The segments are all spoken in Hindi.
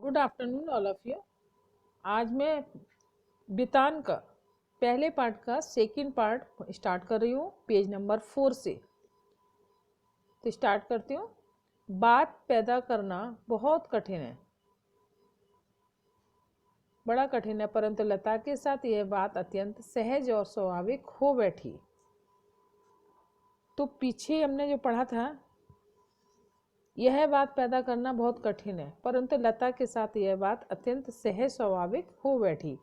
Good afternoon all of you. आज मैं बितान का पहले पार्ट का सेकंड पार्ट स्टार्ट कर रही हूँ पेज नंबर 4 से। तो स्टार्ट करती हूँ। बात पैदा करना बहुत कठिन है, बड़ा कठिन है, परंतु लता के साथ यह बात अत्यंत सहज और स्वाभाविक हो बैठी। तो पीछे हमने जो पढ़ा था, यह बात पैदा करना बहुत कठिन है परंतु लता के साथ यह बात अत्यंत सहज स्वाभाविक हो बैठी।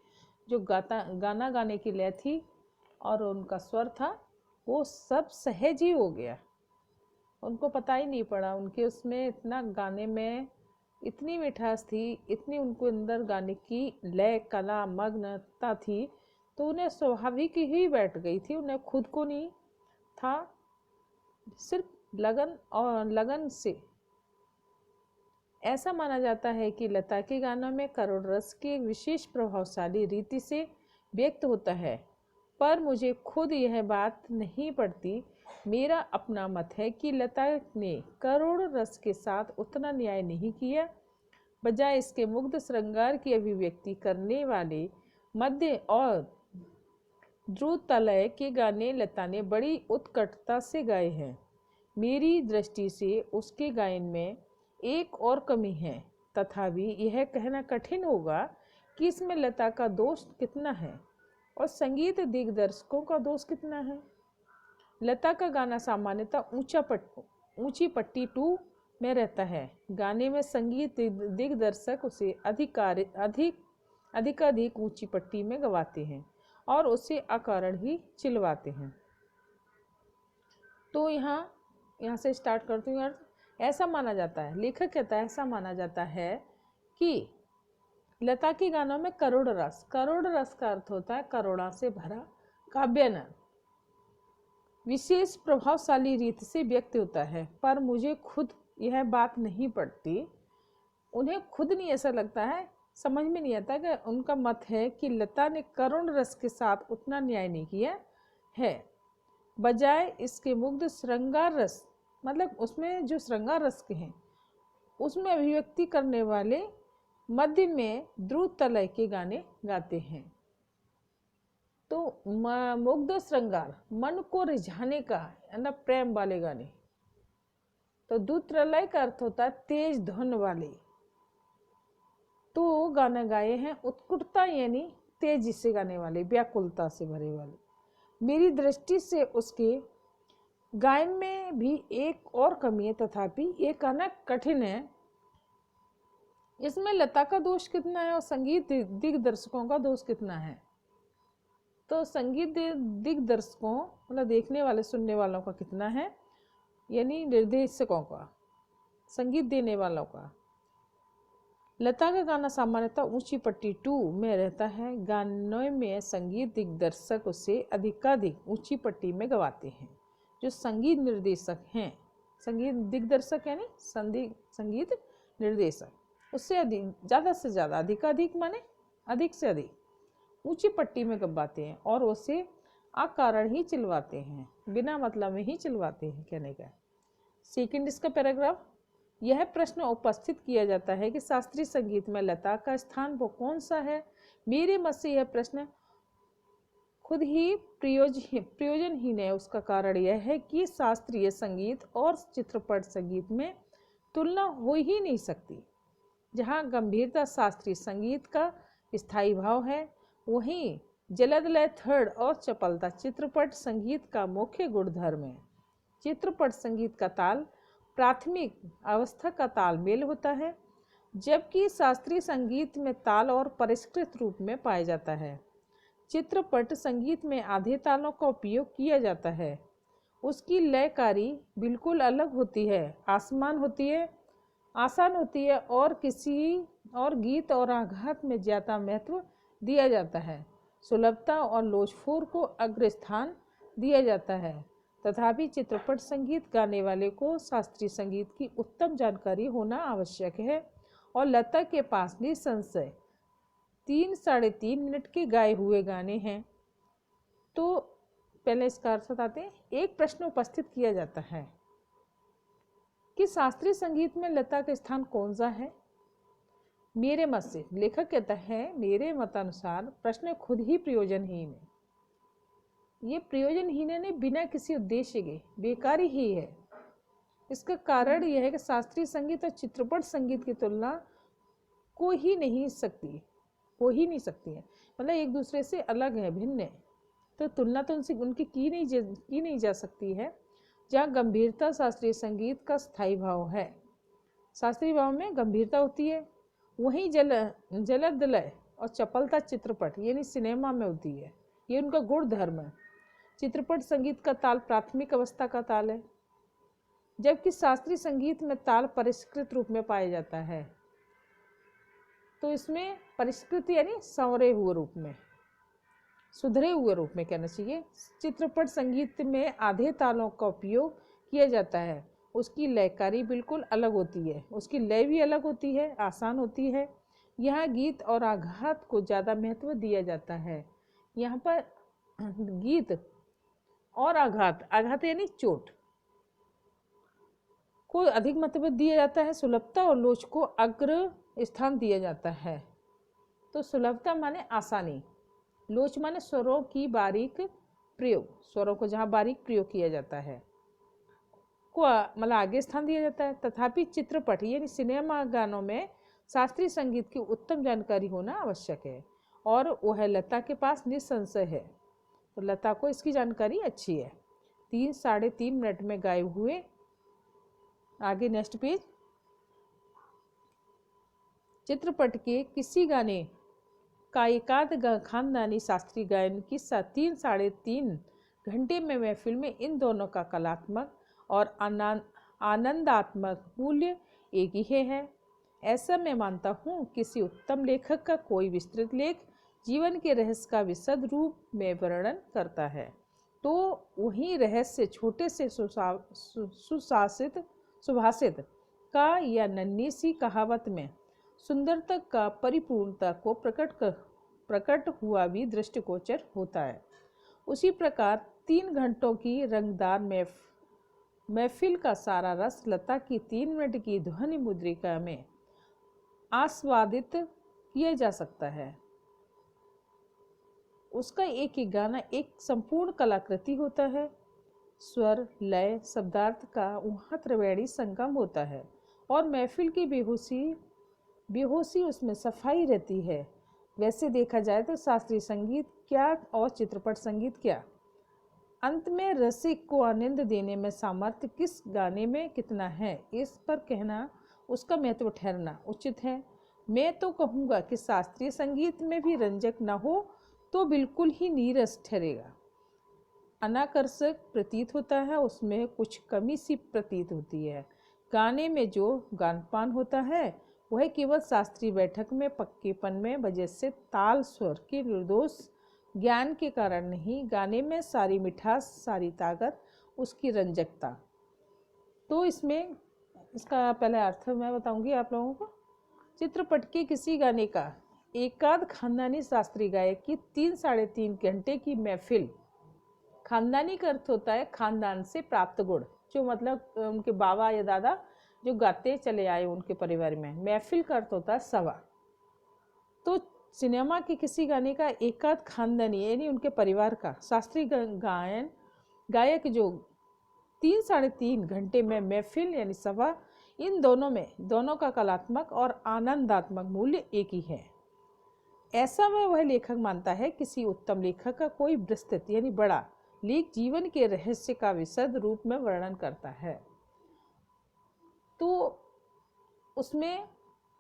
जो गाना गाने की लय थी और उनका स्वर था, वो सब सहज ही हो गया। उनको पता ही नहीं पड़ा, उनके उसमें इतना गाने में इतनी मिठास थी, इतनी उनको अंदर गाने की लय कला मग्नता थी, तो उन्हें स्वाभाविक ही बैठ गई थी। उन्हें खुद को नहीं था, सिर्फ लगन से। ऐसा माना जाता है कि लता के गानों में करुण रस की एक विशेष प्रभावशाली रीति से व्यक्त होता है, पर मुझे खुद यह बात नहीं पड़ती। मेरा अपना मत है कि लता ने करुण रस के साथ उतना न्याय नहीं किया। बजाय इसके मुग्ध श्रृंगार की अभिव्यक्ति करने वाले मध्य और द्रुतलय के गाने लता ने बड़ी उत्कटता से गाए हैं। मेरी दृष्टि से उसके गायन में एक और कमी है, तथापि यह कहना कठिन होगा कि इसमें लता का दोष कितना है और संगीत दिग्दर्शकों का दोष कितना है। लता का गाना सामान्यतः ऊंची पट्टी 2 में रहता है। गाने में संगीत दिग्दर्शक उसे अधिकाधिक ऊंची पट्टी में गवाते हैं और उसे अकारण ही चिल्वाते हैं। तो यहाँ से स्टार्ट करती हूँ। ऐसा माना जाता है, लेखक कहता है ऐसा माना जाता है कि लता के गानों में करुण रस का अर्थ होता है करुणा से भरा काव्यानंद, विशेष प्रभावशाली रीति से व्यक्त होता है। पर मुझे खुद यह बात नहीं पड़ती, उन्हें खुद नहीं ऐसा लगता है, समझ में नहीं आता कि उनका मत है कि लता ने करुण रस के साथ उतना न्याय नहीं किया है। बजाय इसके मुग्ध श्रृंगार रस, मतलब उसमें जो श्रृंगार रस के हैं उसमें अभिव्यक्ति करने वाले मध्य में द्रुत तलय के गाने गाते हैं। तो मुग्ध श्रृंगार मन को रिझाने का है ना, प्रेम वाले गाने। तो द्रुत तलय का अर्थ होता है तेज धुन वाले। तो गाना गाए हैं उत्कटता यानी तेजी से गाने वाले, व्याकुलता से भरे वाले। मेरी दृष्टि से उसके गायन में भी एक और कमी है, तथापि ये कहना कठिन है। इसमें लता का दोष कितना है और संगीत दिग्दर्शकों का दोष कितना है। तो संगीत दिग्दर्शकों मतलब देखने वाले सुनने वालों का कितना है, यानी निर्देशकों का, संगीत देने वालों का। लता का गाना सामान्यतः ऊंची पट्टी 2 में रहता है। गानों में संगीत दिग्दर्शक उसे अधिकाधिक ऊंची पट्टी में गवाते हैं। जो संगीत निर्देशक हैं, संगीत दिग्दर्शक यानी संगीत निर्देशक, उससे अधिक, ज़्यादा से ज़्यादा, अधिकाधिक माने अधिक से अधिक ऊंची पट्टी में गवाते हैं और उसे अकारण ही चिल्वाते हैं, बिना मतलब में ही चिल्वाते हैं कहने का। सेकंड इसका पैराग्राफ, यह प्रश्न उपस्थित किया जाता है कि शास्त्रीय संगीत में लता का स्थान वो कौन सा है। मेरे मत से यह प्रश्न खुद ही प्रयोजनहीन है। उसका कारण यह है कि शास्त्रीय संगीत और चित्रपट संगीत में तुलना हो ही नहीं सकती। जहाँ गंभीरता शास्त्रीय संगीत का स्थायी भाव है, वहीं जलद लय थर्ड और चपलता चित्रपट संगीत का मुख्य गुणधर्म है। चित्रपट संगीत का ताल प्राथमिक अवस्था का तालमेल होता है, जबकि शास्त्रीय संगीत में ताल और परिष्कृत रूप में पाया जाता है। चित्रपट संगीत में आधे तालों का उपयोग किया जाता है। उसकी लयकारी बिल्कुल अलग होती है, आसान होती है और किसी और गीत और आघात में ज़्यादा महत्व दिया जाता है। सुलभता और लोचफोर को अग्रस्थान दिया जाता है। तथापि चित्रपट संगीत गाने वाले को शास्त्रीय संगीत की उत्तम जानकारी होना आवश्यक है और लता के पास निसंशय 3-3.5 मिनट के गाए हुए गाने हैं। तो पहले इसका अर्थ बताते हैं। एक प्रश्न उपस्थित किया जाता है कि शास्त्रीय संगीत में लता का स्थान कौन सा है। मेरे मत से, लेखक कहता है मेरे मतानुसार प्रश्न खुद ही प्रयोजनहीन है। ये प्रयोजनहीन है नहीं, बिना किसी उद्देश्य के बेकारी ही है। इसका कारण यह है कि शास्त्रीय संगीत और चित्रपट संगीत की तुलना हो ही नहीं सकती, हो ही नहीं सकती है, मतलब एक दूसरे से अलग है, भिन्न है। तो तुलना तो उनसे उनकी की नहीं जा सकती है। जहाँ गंभीरता शास्त्रीय संगीत का स्थायी भाव है, शास्त्रीय भाव में गंभीरता होती है, वहीं जलद लय और चपलता चित्रपट यानी सिनेमा में होती है। ये उनका गुण धर्म है। चित्रपट संगीत का ताल प्राथमिक अवस्था का ताल है, जबकि शास्त्रीय संगीत में ताल परिष्कृत रूप में पाया जाता है। तो इसमें परिष्कृत यानी संवरे हुए रूप में, सुधरे हुए रूप में कहना चाहिए। चित्रपट संगीत में आधे तालों का उपयोग किया जाता है। उसकी लयकारी बिल्कुल अलग होती है, उसकी लय भी अलग होती है, आसान होती है। यहाँ गीत और आघात को ज़्यादा महत्व दिया जाता है। यहाँ पर गीत और आघात, आघात यानी चोट को अधिक महत्व दिया जाता है। सुलभता और लोच को अग्र स्थान दिया जाता है। तो सुलभता माने आसानी, लोच माने स्वरों की बारीक प्रयोग, स्वरों को जहाँ बारीक प्रयोग किया जाता है को मतलब आगे स्थान दिया जाता है। तथापि चित्रपट यानी सिनेमा गानों में शास्त्रीय संगीत की उत्तम जानकारी होना आवश्यक है, और वह लता के पास निसंशय है। तो लता को इसकी जानकारी अच्छी है। 3-3.5 मिनट में गाए हुए, आगे नेक्स्ट पेज। चित्रपट के किसी गाने का एकाध खानदानी शास्त्रीय गायन की 3-3.5 घंटे में महफिल में इन दोनों का कलात्मक और आनंदात्मक मूल्य एक ही है। ऐसा मैं मानता हूँ किसी उत्तम लेखक का कोई विस्तृत लेख जीवन के रहस्य का विशद रूप में वर्णन करता है, तो वही रहस्य छोटे से सुभाषित का या नन्ही सी कहावत में सुंदरता का परिपूर्णता को प्रकट हुआ भी दृष्टिगोचर होता है। उसी प्रकार 3 घंटों की रंगदार महफिल का सारा रस लता की 3 मिनट की ध्वनि मुद्रिका में आस्वादित किया जा सकता है। उसका एक एक गाना एक संपूर्ण कलाकृति होता है। स्वर, लय, शब्दार्थ का वहाँ त्रिवेणी संगम होता है, और महफिल की बेहोशी उसमें सफाई रहती है। वैसे देखा जाए तो शास्त्रीय संगीत क्या और चित्रपट संगीत क्या, अंत में रसिक को आनंद देने में सामर्थ्य किस गाने में कितना है, इस पर कहना उसका महत्व ठहरना उचित है। मैं तो कहूँगा कि शास्त्रीय संगीत में भी रंजक न हो तो बिल्कुल ही नीरस ठहरेगा, अनाकर्षक प्रतीत होता है, उसमें कुछ कमी सी प्रतीत होती है। गाने में जो गानपान होता है वह केवल शास्त्रीय बैठक में पक्केपन में वजह से ताल स्वर के निर्दोष ज्ञान के कारण नहीं, गाने में सारी मिठास, सारी ताकत, उसकी रंजकता। तो इसमें इसका पहले अर्थ मैं बताऊंगी आप लोगों को। चित्रपट के किसी गाने का एकाध खानदानी शास्त्रीय गायक की 3-3.5 घंटे की महफिल, खानदानी का अर्थ होता है खानदान से प्राप्त गुण, जो मतलब उनके बाबा या दादा जो गाते चले आए उनके परिवार में। महफिल का अर्थ होता है सभा। तो सिनेमा के किसी गाने का एकाध खानदानी यानी उनके परिवार का शास्त्रीय गायक जो 3-3.5 घंटे में महफिल यानी सभा, इन दोनों का कलात्मक और आनंदात्मक मूल्य एक ही है। ऐसा वह लेखक मानता है किसी उत्तम लेखक का कोई विस्तृत यानी बड़ा लेख जीवन के रहस्य का विशद रूप में वर्णन करता है। तो उसमें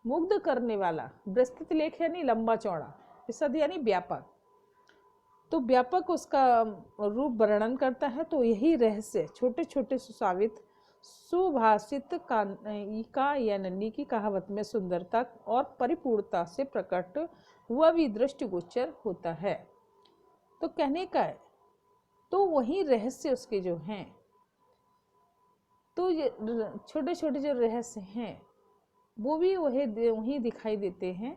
मुग्ध करने वाला विस्तृत लेख यानी लंबा चौड़ा, विशद यानी व्यापक, तो व्यापक उसका रूप वर्णन करता है। तो यही रहस्य छोटे छोटे सुभाषित का या नन्ही की कहावत में सुंदरता और परिपूर्णता से प्रकट हुआ भी दृष्टिगोचर होता है। तो कहने का है, तो वही रहस्य उसके जो हैं, तो ये छोटे छोटे जो रहस्य हैं वो भी वही दिखाई देते हैं।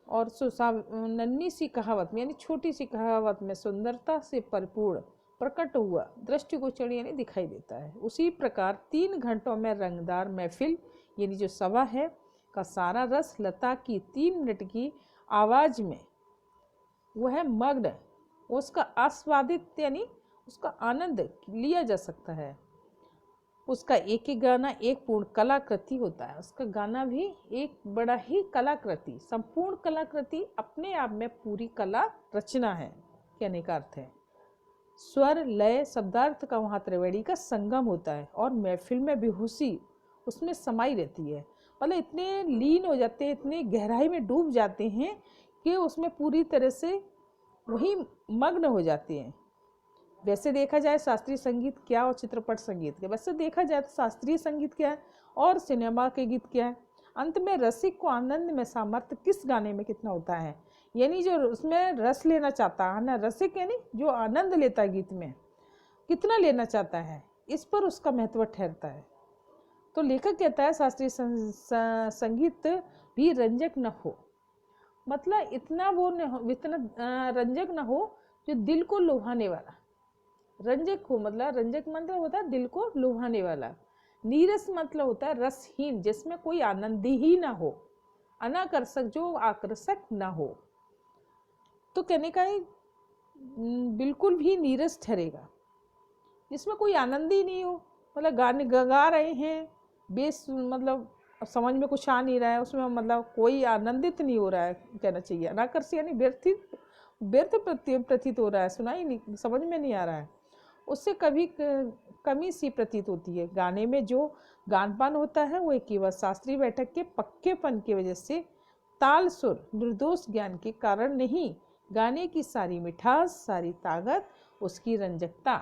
और नन्ही सी कहावत में यानी छोटी सी कहावत में सुंदरता से परिपूर्ण प्रकट हुआ दृष्टिगोचर यानी दिखाई देता है। उसी प्रकार 3 घंटों में रंगदार महफिल यानी जो सभा है का सारा रस लता की 3 मिनट की आवाज में वह मग्न, उसका आस्वादित यानी उसका आनंद लिया जा सकता है। उसका एक एक गाना एक पूर्ण कलाकृति होता है। उसका गाना भी एक बड़ा ही कलाकृति, संपूर्ण कलाकृति, अपने आप में पूरी कला रचना है, कहने का अर्थ है। स्वर लय शब्दार्थ का वहाँ त्रिवेणी का संगम होता है और महफिल में बेहोशी उसमें समाई रहती है। मतलब इतने लीन हो जाते हैं, इतने गहराई में डूब जाते हैं कि उसमें पूरी तरह से वही मग्न हो जाते हैं। वैसे देखा जाए शास्त्रीय संगीत क्या और चित्रपट संगीत क्या, वैसे देखा जाए तो शास्त्रीय संगीत क्या है और सिनेमा के गीत क्या है। अंत में रसिक को आनंद में सामर्थ्य किस गाने में कितना होता है, यानी जो उसमें रस लेना चाहता है ना, रसिक यानी जो आनंद लेता है गीत में कितना लेना चाहता है, इस पर उसका महत्व ठहरता है। तो लेखक कहता है शास्त्रीय संगीत भी रंजक न हो, मतलब इतना वो न हो, इतना रंजक न हो जो दिल को लुभाने वाला। रंजक हो मतलब रंजक मतलब होता है दिल को लुभाने वाला। नीरस मतलब होता है रसहीन, जिसमें कोई आनंद ही ना हो, अनाकर्षक जो आकर्षक ना हो। तो कहने का बिल्कुल भी नीरस ठहरेगा, जिसमें कोई आनंद ही नहीं हो। मतलब गाने गा रहे हैं बेस, मतलब समझ में कुछ आ नहीं रहा है उसमें, मतलब कोई आनंदित नहीं हो रहा है, कहना चाहिए। अनाकर्षक यानी व्यर्थ प्रतीत हो रहा है, सुना ही नहीं, समझ में नहीं आ रहा है, उससे कभी कमी सी प्रतीत होती है। गाने में जो गानपान होता है वो केवल शास्त्रीय बैठक के पक्केपन की वजह से, ताल सुर निर्दोष ज्ञान के कारण नहीं, गाने की सारी मिठास, सारी ताकत, उसकी रंजकता।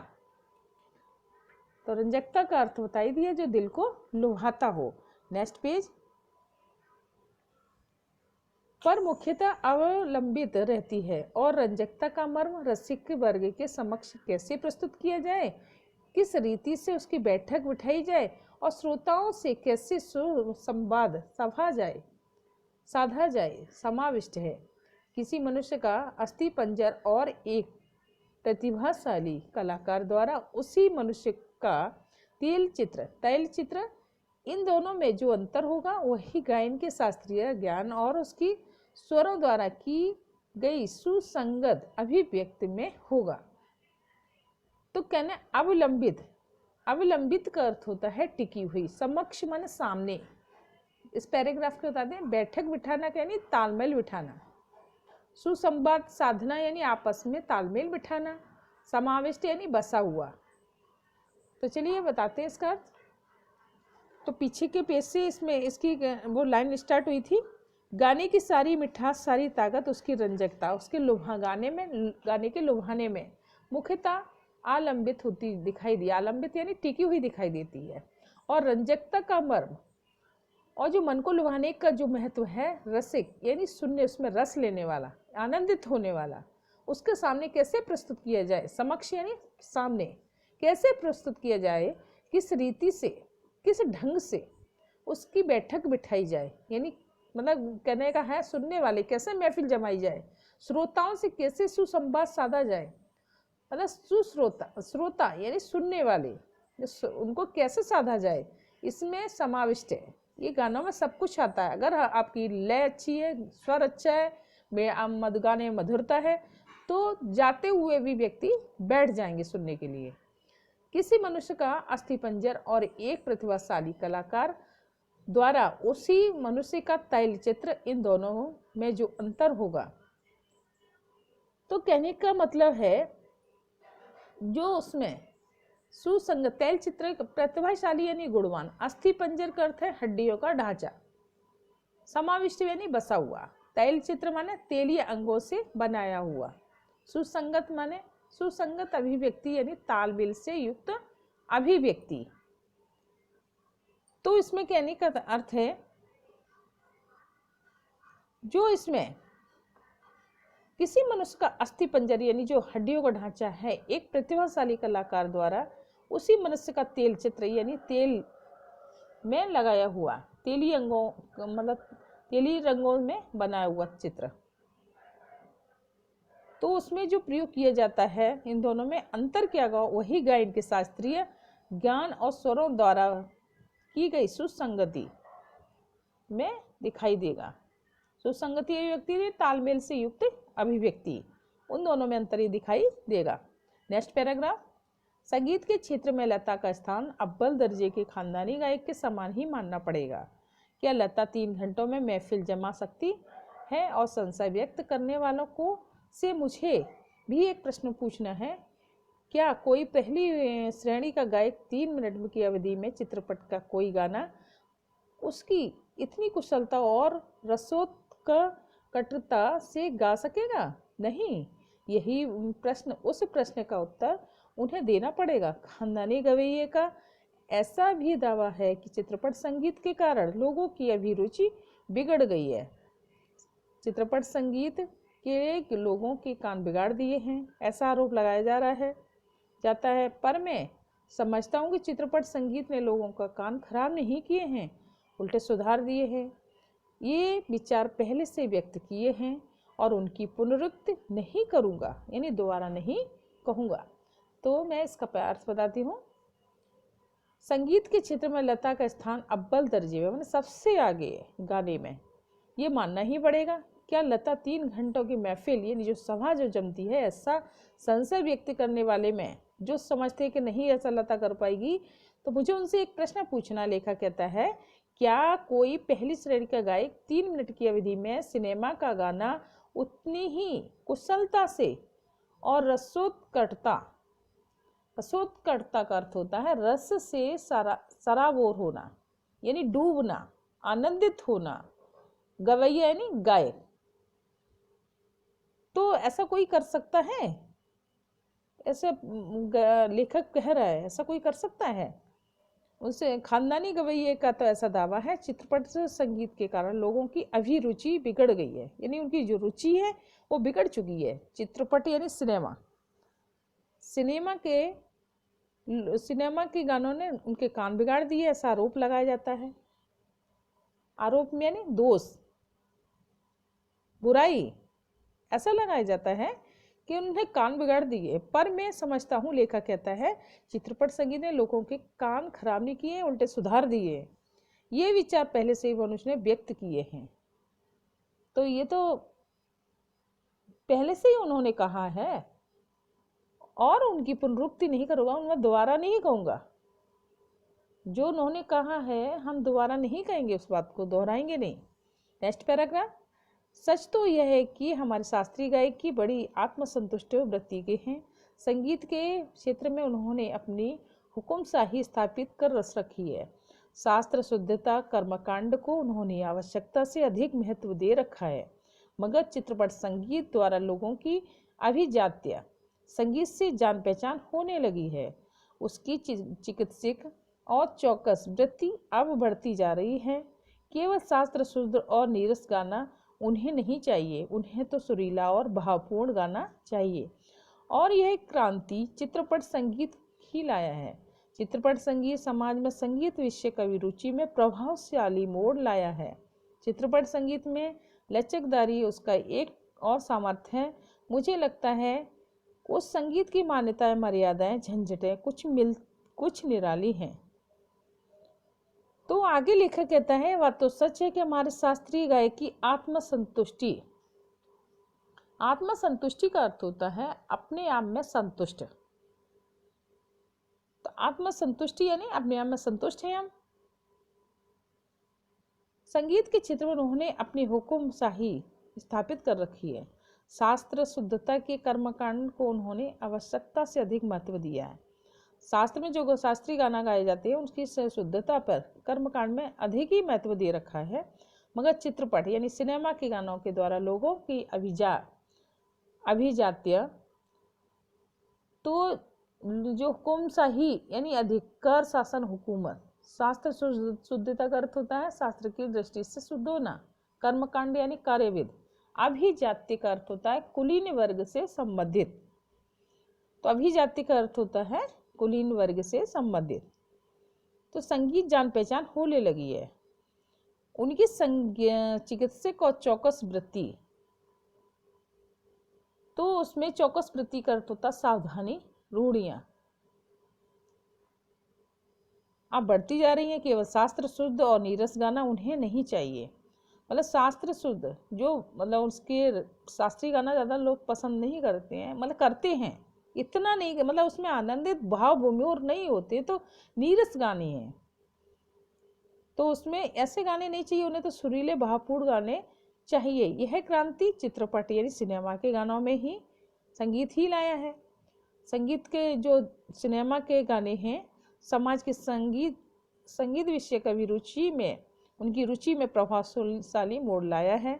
तो रंजकता का अर्थ बता ही दिया, जो दिल को लुभाता हो। नेक्स्ट पेज पर मुख्यतः अवलंबित रहती है। और रंजकता का मर्म रसिक वर्ग के समक्ष कैसे प्रस्तुत किया जाए, किस रीति से उसकी बैठक बिठाई जाए और श्रोताओं से कैसे संवाद साधा जाए, समाविष्ट है। किसी मनुष्य का अस्थि पंजर और एक प्रतिभाशाली कलाकार द्वारा उसी मनुष्य का तैल चित्र, इन दोनों में जो अंतर होगा वही गायन के शास्त्रीय ज्ञान और उसकी स्वरों द्वारा की गई सुसंगत अभिव्यक्ति में होगा। तो कहने अविलंबित का अर्थ होता है टिकी हुई, समक्ष माने सामने। इस पैराग्राफ के बताते हैं, बैठक बिठाना यानी तालमेल बिठाना, सुसंवाद साधना यानी आपस में तालमेल बिठाना, समाविष्ट यानी बसा हुआ। तो चलिए बताते हैं इसका अर्थ। तो पीछे के पेज से इसमें इसकी वो लाइन स्टार्ट हुई थी, गाने की सारी मिठास, सारी ताकत, उसकी रंजकता, उसके गाने के लुभाने में मुख्यतः आलंबित होती दिखाई दी। आलंबित यानी टिकी हुई दिखाई देती है। और रंजकता का मर्म और जो मन को लुभाने का जो महत्व है, रसिक यानी सुनने, उसमें रस लेने वाला, आनंदित होने वाला, उसके सामने कैसे प्रस्तुत किया जाए, समक्ष यानी सामने कैसे प्रस्तुत किया जाए, किस रीति से, किस ढंग से उसकी बैठक बिठाई जाए, यानी मतलब कहने का है सुनने वाले कैसे महफिल जमाई जाए, श्रोताओं से कैसे सुसंवाद साधा जाए, मतलब श्रोता यानी सुनने वाले, उनको कैसे साधा जाए, इसमें समाविष्ट है। ये गानों में सब कुछ आता है। अगर आपकी लय अच्छी है, स्वर अच्छा है, गाने में मधुरता है, तो जाते हुए भी व्यक्ति बैठ जाएंगे सुनने के लिए। किसी मनुष्य का अस्थिपंजर और एक प्रतिभाशाली कलाकार द्वारा उसी मनुष्य का तैल चित्र, इन दोनों में जो अंतर होगा। तो कहने का मतलब है जो उसमें सुसंगत, तैल चित्र प्रतिभाशाली यानी गुणवान, अस्थि पंजर का अर्थ है हड्डियों का ढांचा, समाविष्ट यानी बसा हुआ, तैल चित्र माने तेलीय अंगों से बनाया हुआ, सुसंगत माने सुसंगत अभिव्यक्ति यानी तालमेल से युक्त अभिव्यक्ति। तो इसमें कहने का अर्थ है जो इसमें किसी मनुष्य का अस्थि पंजर यानी जो हड्डियों का ढांचा है, एक प्रतिभाशाली कलाकार द्वारा उसी मनुष्य का तेल चित्र यानी तेल में लगाया हुआ, तेली अंगों मतलब तेली रंगों में बनाया हुआ चित्र, तो उसमें जो प्रयोग किया जाता है, इन दोनों में अंतर क्या होगा, वही गायन के शास्त्रीय ज्ञान और स्वरों द्वारा की गई सुसंगति में दिखाई देगा। सुसंगति अभिव्यक्ति ने तालमेल से युक्त अभिव्यक्ति, उन दोनों में अंतर ही दिखाई देगा। नेक्स्ट पैराग्राफ, संगीत के क्षेत्र में लता का स्थान अव्वल दर्जे के खानदानी गायक के समान ही मानना पड़ेगा। क्या लता 3 घंटों में महफिल जमा सकती है? और संशय व्यक्त करने वालों को से मुझे भी एक प्रश्न पूछना है, क्या कोई पहली श्रेणी का गायक 3 मिनट की अवधि में चित्रपट का कोई गाना उसकी इतनी कुशलता और रसोत्कटता से गा सकेगा? नहीं। यही प्रश्न, उस प्रश्न का उत्तर उन्हें देना पड़ेगा। खानदानी गवैये का ऐसा भी दावा है कि चित्रपट संगीत के कारण लोगों की अभिरुचि बिगड़ गई है। चित्रपट संगीत के लोगों के कान बिगाड़ दिए हैं, ऐसा आरोप लगाया जाता है। पर मैं समझता हूँ कि चित्रपट संगीत ने लोगों का कान खराब नहीं किए हैं, उल्टे सुधार दिए हैं। ये विचार पहले से व्यक्त किए हैं और उनकी पुनरुक्ति नहीं करूँगा, यानी दोबारा नहीं कहूँगा। तो मैं इसका अर्थ बताती हूँ। संगीत के क्षेत्र में लता का स्थान अव्वल दर्जे में, मतलब सबसे आगे है गाने में, ये मानना ही पड़ेगा। क्या लता 3 घंटों की महफिल, यानी जो सभा जो जमती है, ऐसा संशय व्यक्त करने वाले में जो समझते हैं कि नहीं ऐसा लता कर पाएगी, तो मुझे उनसे एक प्रश्न पूछना। लेखक कहता है, क्या कोई पहली श्रेणी का गायक 3 मिनट की अवधि में सिनेमा का गाना उतनी ही कुशलता से और रसोत्कटता का अर्थ होता है रस से सराबोर होना, यानी डूबना, आनंदित होना, गवैया यानी गायक, तो ऐसा कोई कर सकता है? ऐसे लेखक कह रहा है, ऐसा कोई कर सकता है? उनसे खानदानी गवैये का तो ऐसा दावा है, चित्रपट संगीत के कारण लोगों की अभिरुचि बिगड़ गई है, यानी उनकी जो रुचि है वो बिगड़ चुकी है। चित्रपट यानी सिनेमा के गानों ने उनके कान बिगाड़ दिए, ऐसा आरोप लगाया जाता है। आरोप में यानी दोष, बुराई, ऐसा लगाया जाता है कि उन्हें कान बिगाड़ दिए। पर मैं समझता हूँ, लेखक कहता है, चित्रपट संगीत ने लोगों के कान खराब नहीं किए, उल्टे सुधार दिए। ये विचार पहले से ही मनुष्य ने व्यक्त किए हैं, तो ये तो पहले से ही उन्होंने कहा है और उनकी पुनरुक्ति नहीं करूँगा, उनमें दोबारा नहीं कहूँगा। जो उन्होंने कहा है हम दोबारा नहीं कहेंगे, उस बात को दोहराएंगे नहीं। नेक्स्ट पैराग्राफ, सच तो यह है कि हमारे शास्त्रीय गायक की बड़ी आत्मसंतुष्ट वृत्ति के हैं। संगीत के क्षेत्र में उन्होंने अपनी हुकुमशाही स्थापित कर रस रखी है। शास्त्र शुद्धता कर्मकांड को उन्होंने आवश्यकता से अधिक महत्व दे रखा है। मगर चित्रपट संगीत द्वारा लोगों की अभिजात्य संगीत से जान पहचान होने लगी है। उसकी चिकित्सक और चौकस वृत्ति अब बढ़ती जा रही है। केवल शास्त्र शुद्ध और नीरस गाना उन्हें नहीं चाहिए, उन्हें तो सुरीला और भावपूर्ण गाना चाहिए। और यह क्रांति चित्रपट संगीत ही लाया है। चित्रपट संगीत समाज में संगीत विषय अभिरुचि में प्रभावशाली मोड़ लाया है। चित्रपट संगीत में लचकदारी उसका एक और सामर्थ्य है। मुझे लगता है उस संगीत की मान्यताएं, मर्यादाएं, झंझटें कुछ निराली हैं। तो आगे लेखक कहता है, बात तो सच है कि हमारे शास्त्रीय गायक की आत्मसंतुष्टि का अर्थ होता है अपने आप में संतुष्ट। तो आत्मसंतुष्टि यानी अपने आप में संतुष्ट हैं हम। संगीत के क्षेत्र में उन्होंने अपनी हुकुमशाही स्थापित कर रखी है। शास्त्र शुद्धता के कर्मकांड को उन्होंने आवश्यकता से अधिक महत्व दिया है। शास्त्र में जो शास्त्रीय गाना गाए जाते हैं उनकी शुद्धता पर कर्मकांड में अधिक ही महत्व दे रखा है। मगर चित्रपट यानी सिनेमा के गानों के द्वारा लोगों की अभिजात्य तो जो हुकुमशाही यानी अधिकार शासन हुकूमत, शास्त्र शुद्धता का अर्थ होता है शास्त्र की दृष्टि से शुद्ध होना। कर्मकांड यानी कार्यविध। अभिजात्य का अर्थ होता है कुलीन वर्ग से संबंधित। तो अभिजात्य का अर्थ होता है कुलीन वर्ग से संबंधित। तो संगीत जान पहचान होने लगी है। उनकी चिकित्सक और चौकस वृत्ति, तो उसमें चौकस वृत्ति का अर्थ होता सावधानी, रूढ़ियां अब बढ़ती जा रही हैं। केवल शास्त्र शुद्ध और नीरस गाना उन्हें नहीं चाहिए, मतलब शास्त्र शुद्ध, जो मतलब उसके शास्त्रीय गाना ज़्यादा लोग पसंद नहीं करते हैं, मतलब करते हैं इतना नहीं, मतलब उसमें आनंदित भाव भूमियोर नहीं होते, तो नीरस गाने हैं, तो उसमें ऐसे गाने नहीं चाहिए उन्हें, तो सुरीले भावपूर्ण गाने चाहिए। यह क्रांति चित्रपट यानी सिनेमा के गानों में ही संगीत ही लाया है। संगीत के जो सिनेमा के गाने हैं, समाज के संगीत विषय की रुचि में, उनकी रुचि में प्रभावशाली मोड़ लाया है।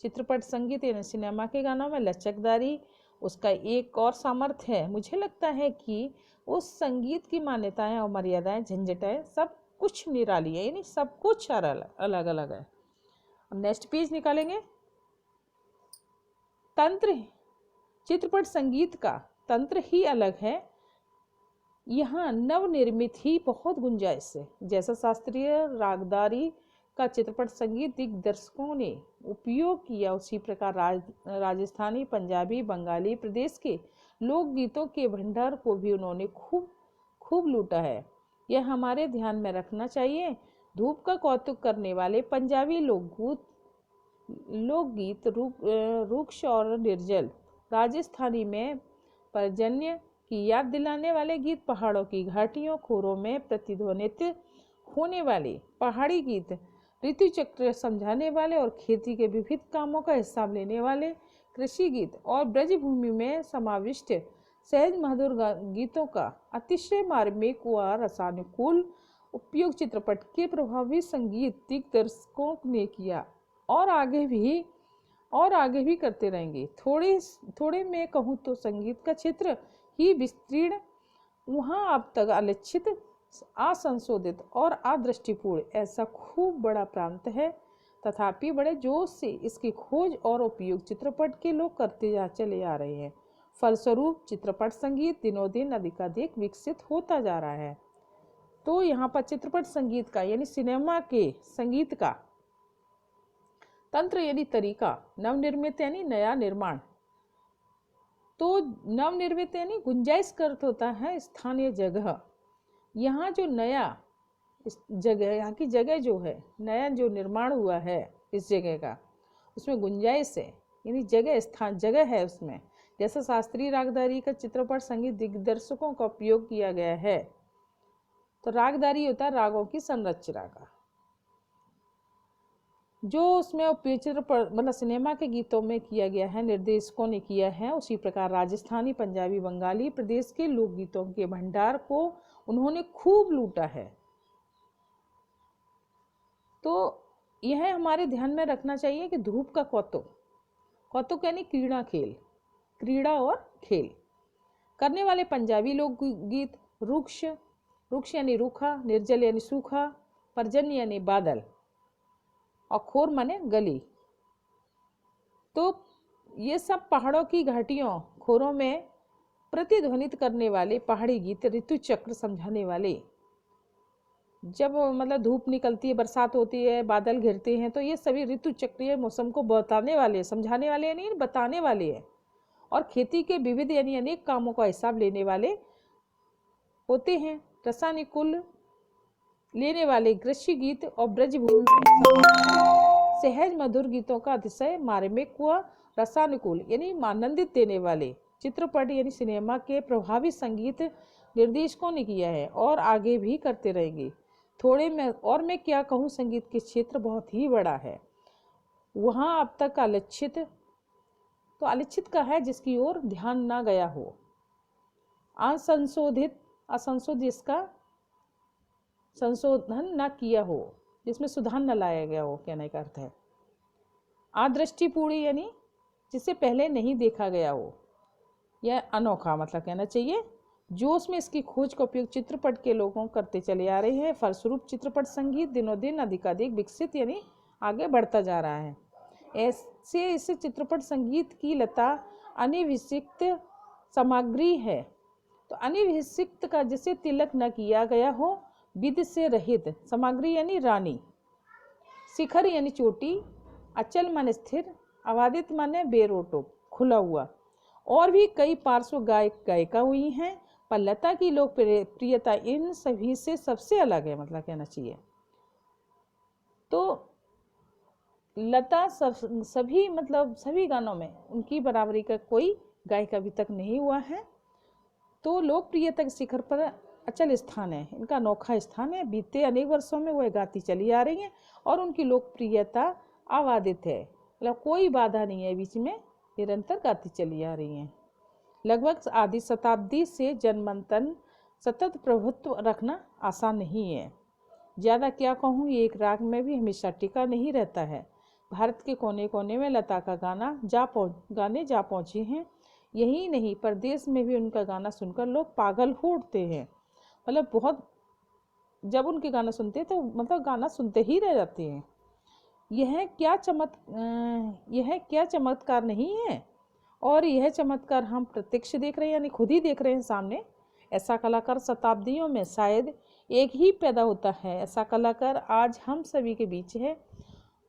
चित्रपट संगीत यानी सिनेमा के गानों में लचकदारी उसका एक और सामर्थ्य है। मुझे लगता है कि उस संगीत की मान्यताएं और मर्यादाएं, झंझटें सब कुछ निराली है, यानी सब कुछ अलग अलग है। अब नेक्स्ट पेज निकालेंगे। तंत्र, चित्रपट संगीत का तंत्र ही अलग है। यहाँ नवनिर्मित ही बहुत गुंजाइश है। जैसा शास्त्रीय रागदारी का चित्रपट संगीत दिग्दर्शकों ने उपयोग किया, उसी प्रकार राजस्थानी, पंजाबी, बंगाली प्रदेश के लोकगीतों के भंडार को भी उन्होंने खूब लूटा है। यह हमारे ध्यान में रखना चाहिए। धूप का कौतुक करने वाले पंजाबी लोकगीत रुक्ष और निर्जल, राजस्थानी में पर्जन्य की याद दिलाने वाले गीत, पहाड़ों की घाटियों खोरों में प्रतिध्वनित होने वाले पहाड़ी गीत, ऋतु चक्र समझाने वाले और खेती के विविध कामों का हिसाब लेने वाले कृषि गीत, और ब्रजभूमि में समाविष्ट सहज मधुर गीतों का अतिशय मार्मिक व रसानुकूल उपयोग चित्रपट के प्रभावी संगीत दिग्दर्शकों ने किया और आगे भी करते रहेंगे। थोड़े में कहूँ तो संगीत का क्षेत्र ही विस्तीर्ण, वहाँ अब तक आलक्षित, असंशोधित और अदृष्टिपूर्ण ऐसा खूब बड़ा प्रांत है। तथापि बड़े जोश से इसकी खोज और उपयोग चित्रपट के लोग करते चले आ रहे हैं। फलस्वरूप चित्रपट संगीत दिनों दिन अधिकाधिक विकसित होता जा रहा है। तो यहाँ पर चित्रपट संगीत का यानी सिनेमा के संगीत का तंत्र यानी तरीका, नवनिर्मित यानी नया निर्माण, तो नवनिर्मित यानी गुंजाइश का अर्थ होता है स्थानीय जगह। यहाँ जो नया जगह, यहाँ की जगह जो है, नया जो निर्माण हुआ है इस जगह का, उसमें गुंजाइश है, यानी जगह है उसमें। जैसा शास्त्रीय रागदारी का चित्रपट संगीत दिग्दर्शकों का उपयोग किया गया है, तो रागदारी होता है रागों की संरचना का, जो उसमें उपयोग मतलब सिनेमा के गीतों में किया गया है, निर्देशकों ने किया है। उसी प्रकार राजस्थानी, पंजाबी, बंगाली प्रदेश के लोकगीतों के भंडार को उन्होंने खूब लूटा है। तो यह हमारे ध्यान में रखना चाहिए कि धूप का कौतुक यानी क्रीड़ा और खेल करने वाले पंजाबी लोकगीत, रुक्ष यानी रूखा, निर्जल यानी सूखा, पर्जन्य यानी बादल, और खोर माने गली, तो ये सब पहाड़ों की घाटियों खोरों में प्रतिध्वनित करने वाले पहाड़ी गीत, ऋतु चक्र समझाने वाले, जब मतलब धूप निकलती है, बरसात होती है, बादल घिरते हैं, तो ये सभी ऋतु चक्रीय मौसम को बताने वाले, समझाने वाले यानी बताने वाले हैं, और खेती के विविध यानी अनेक कामों का हिसाब लेने वाले होते हैं। रसानुकूल लेने वाले कृषि गीत और ब्रजभूमि में सहज मधुर गीतों का अतिशय मार्मिक व रसानुकूल यानी आनंदित देने वाले चित्रपट यानी सिनेमा के प्रभावी संगीत निर्देशकों ने किया है और आगे भी करते रहेंगे। थोड़े में और मैं क्या कहूँ, संगीत के क्षेत्र बहुत ही बड़ा है। वहाँ अब तक आलक्षित का है जिसकी ओर ध्यान ना गया हो, असंशोधित इसका संशोधन ना किया हो, जिसमें सुधार न लाया गया हो, कहने का अर्थ है। अदृष्टिपूर्ण यानी जिसे पहले नहीं देखा गया हो, यह अनोखा मतलब कहना चाहिए। जोश में इसकी खोज का उपयोग चित्रपट के लोगों करते चले आ रहे हैं। फलस्वरूप चित्रपट संगीत दिनों दिन अधिकाधिक विकसित यानी आगे बढ़ता जा रहा है। ऐसे इस चित्रपट संगीत की लता अनिविषिक्त सामग्री है, तो अनिविषिक्त का जिसे तिलक न किया गया हो, विधि से रहित सामग्री यानी रानी, शिखर यानी चोटी, अचल मन स्थिर, अबाधित माने बेरोटोक खुला हुआ, और भी कई पार्श्व गायिका हुई हैं, पर लता की लोकप्रियता इन सभी से सबसे अलग है, मतलब कहना चाहिए। तो लता सभी मतलब सभी गानों में उनकी बराबरी का कोई गायक अभी तक नहीं हुआ है। तो लोकप्रियता के शिखर पर अचल स्थान है, इनका अनोखा स्थान है। बीते अनेक वर्षों में वह गाती चली आ रही हैं और उनकी लोकप्रियता अबाधित है, मतलब कोई बाधा नहीं है, बीच में निरंतर गाती चली आ रही हैं। लगभग आधी शताब्दी से जनमंथन सतत प्रभुत्व रखना आसान नहीं है। ज़्यादा क्या कहूँ, ये एक राग में भी हमेशा टिका नहीं रहता है। भारत के कोने कोने में लता का गाने जा पहुँचे हैं। यही नहीं, प्रदेश में भी उनका गाना सुनकर लोग पागल हो उठते हैं। मतलब बहुत, जब उनके गाना सुनते हैं तो मतलब गाना सुनते ही रह जाते हैं। यह क्या चमत्कार नहीं है। और यह चमत्कार हम प्रत्यक्ष देख रहे हैं, यानी खुद ही देख रहे हैं सामने। ऐसा कलाकार शताब्दियों में शायद एक ही पैदा होता है। ऐसा कलाकार आज हम सभी के बीच है,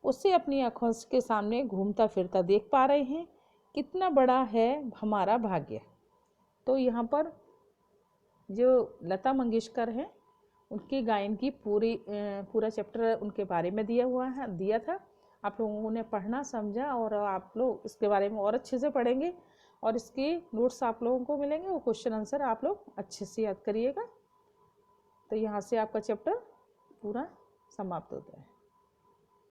उसे अपनी आँखों के सामने घूमता फिरता देख पा रहे हैं। कितना बड़ा है हमारा भाग्य। तो यहाँ पर जो लता मंगेशकर हैं, उनके गायन की पूरा चैप्टर उनके बारे में दिया था। आप लोगों ने पढ़ना, समझा, और आप लोग इसके बारे में और अच्छे से पढ़ेंगे और इसके नोट्स आप लोगों को मिलेंगे। वो क्वेश्चन आंसर आप लोग अच्छे से याद करिएगा। तो यहाँ से आपका चैप्टर पूरा समाप्त होता है।